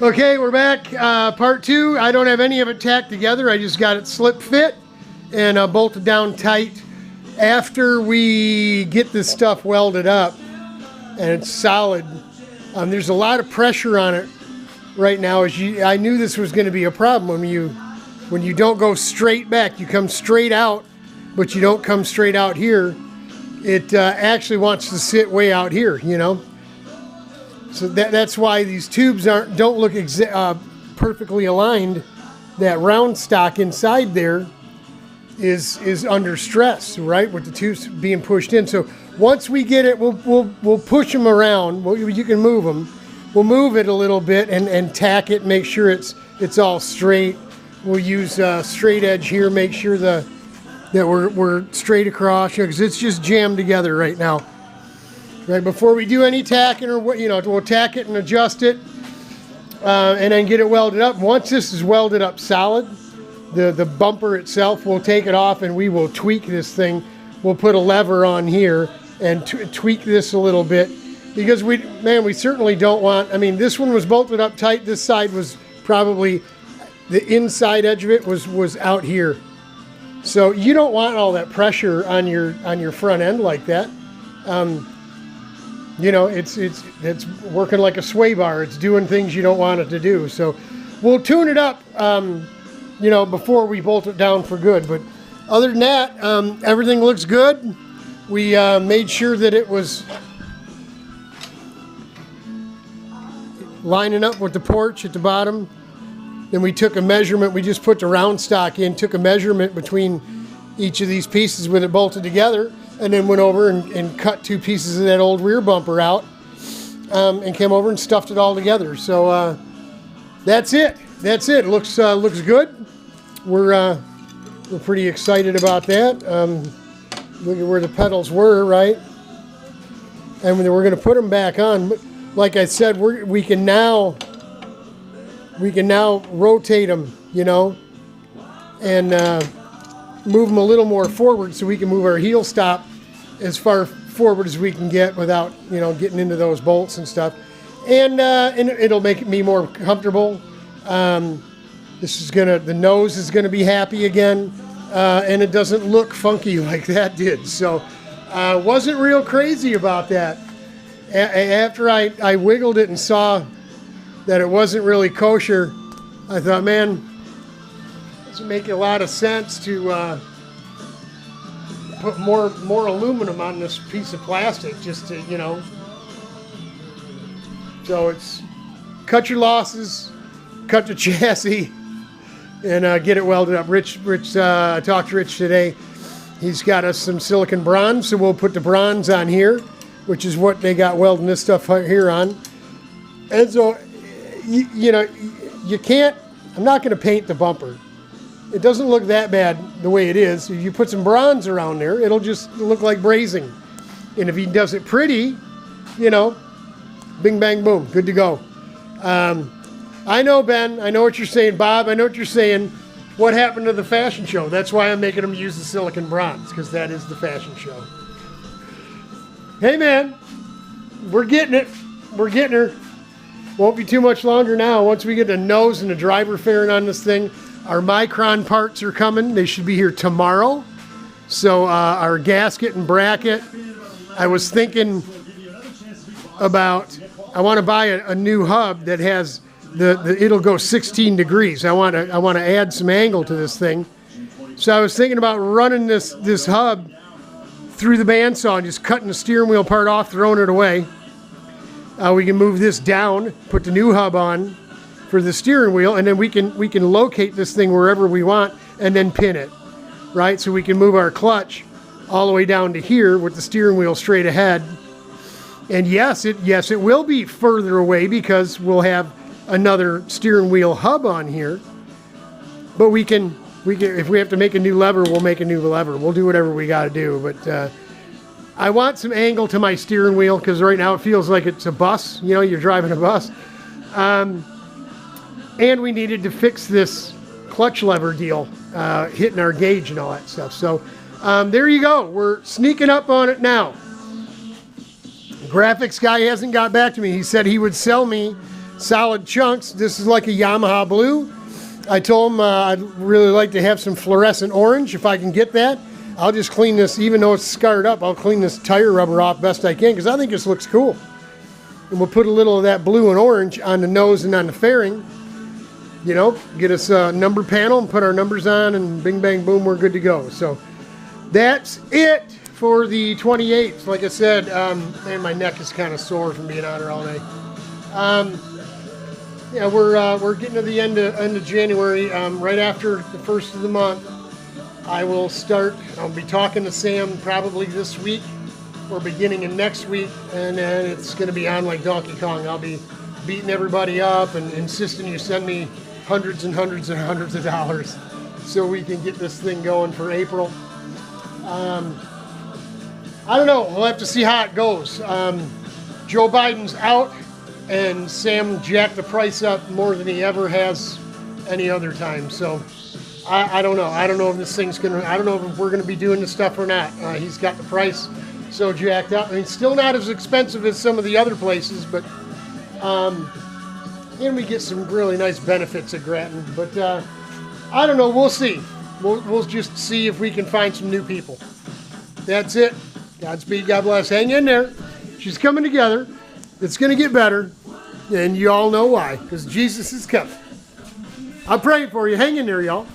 Okay, we're back. Part 2. I don't have any of it tacked together. I just got it slip fit and bolted down tight. After we get this stuff welded up and it's solid, there's a lot of pressure on it right now. I knew this was going to be a problem when you don't go straight back. You come straight out, but you don't come straight out here. It actually wants to sit way out here, you know. So that's why these tubes don't look perfectly aligned. That round stock inside there is under stress, right, with the tubes being pushed in. So once we get it, we'll push them around. You can move them. We'll move it a little bit and tack it, make sure it's all straight. We'll use straight edge here, make sure that we're straight across, because it's just jammed together right now. Right before we do any tacking or what, we'll tack it and adjust it, and then get it welded up. Once this is welded up solid, the bumper itself, we'll take it off and we will tweak this thing. We'll put a lever on here and tweak this a little bit, because we certainly don't want. I mean, this one was bolted up tight. This side was probably the inside edge of it was out here. So you don't want all that pressure on your front end like that. It's working like a sway bar. It's doing things you don't want it to do. So we'll tune it up, before we bolt it down for good. But other than that, everything looks good. We made sure that it was lining up with the porch at the bottom. Then we took a measurement. We just put the round stock in, took a measurement between each of these pieces with it bolted together, and then went over and cut 2 pieces of that old rear bumper out, and came over and stuffed it all together. So that's it. It looks good. We're pretty excited about that. Look at where the pedals were, right? And we're going to put them back on. Like I said, we can now rotate them, and move them a little more forward, so we can move our heel stop as far forward as we can get without, getting into those bolts and stuff. And it'll make me more comfortable. The nose is gonna be happy again, and it doesn't look funky like that did. So wasn't real crazy about that. After I wiggled it and saw that it wasn't really kosher, I thought, man, it doesn't make a lot of sense to put more aluminum on this piece of plastic, just to, So it's cut your losses, cut the chassis, and get it welded up. I talked to Rich today. He's got us some silicon bronze, so we'll put the bronze on here, which is what they got welding this stuff here on. And so, you can't, I'm not going to paint the bumper. It doesn't look that bad the way it is. If you put some bronze around there, it'll just look like brazing. And if he does it pretty, bing, bang, boom, good to go. I know, Ben, I know what you're saying. Bob, I know what you're saying. What happened to the fashion show? That's why I'm making them use the silicon bronze, because that is the fashion show. Hey, man, we're getting it. We're getting her. Won't be too much longer now. Once we get the nose and the driver fairing on this thing, our MyChron parts are coming. They should be here tomorrow. So our gasket and bracket, I was thinking about, I want to buy a new hub that has it'll go 16 degrees. I want to add some angle to this thing. So I was thinking about running this hub through the bandsaw and just cutting the steering wheel part off, throwing it away. We can move this down, put the new hub on for the steering wheel, and then we can locate this thing wherever we want and then pin it, right? So we can move our clutch all the way down to here with the steering wheel straight ahead. And yes, it will be further away because we'll have another steering wheel hub on here. But we can if we have to make a new lever, we'll make a new lever. We'll do whatever we got to do. But I want some angle to my steering wheel, because right now it feels like it's a bus. You're driving a bus. And we needed to fix this clutch lever deal, hitting our gauge and all that stuff. So there you go. We're sneaking up on it now. The graphics guy hasn't got back to me. He said he would sell me solid chunks. This is like a Yamaha blue. I told him I'd really like to have some fluorescent orange. If I can get that, I'll just clean this, even though it's scarred up, I'll clean this tire rubber off best I can because I think this looks cool. And we'll put a little of that blue and orange on the nose and on the fairing. You know, get us a number panel and put our numbers on, and bing, bang, boom, we're good to go. So that's it for the 28th. Like I said, man, my neck is kind of sore from being out here all day. Yeah, we're getting to the end of January. Right after the first of the month, I'll be talking to Sam probably this week or beginning of next week, and then it's going to be on like Donkey Kong. I'll be beating everybody up and insisting you send me hundreds and hundreds and hundreds of dollars so we can get this thing going for April. I don't know. We'll have to see how it goes. Joe Biden's out, and Sam jacked the price up more than he ever has any other time. So I don't know. I don't know if this thing's gonna. I don't know if we're gonna be doing this stuff or not. He's got the price so jacked up. I mean, still not as expensive as some of the other places, but and we get some really nice benefits at Grattan. But I don't know. We'll see. We'll just see if we can find some new people. That's it. Godspeed. God bless. Hang in there. She's coming together. It's going to get better. And you all know why. Because Jesus is coming. I'm praying for you. Hang in there, y'all.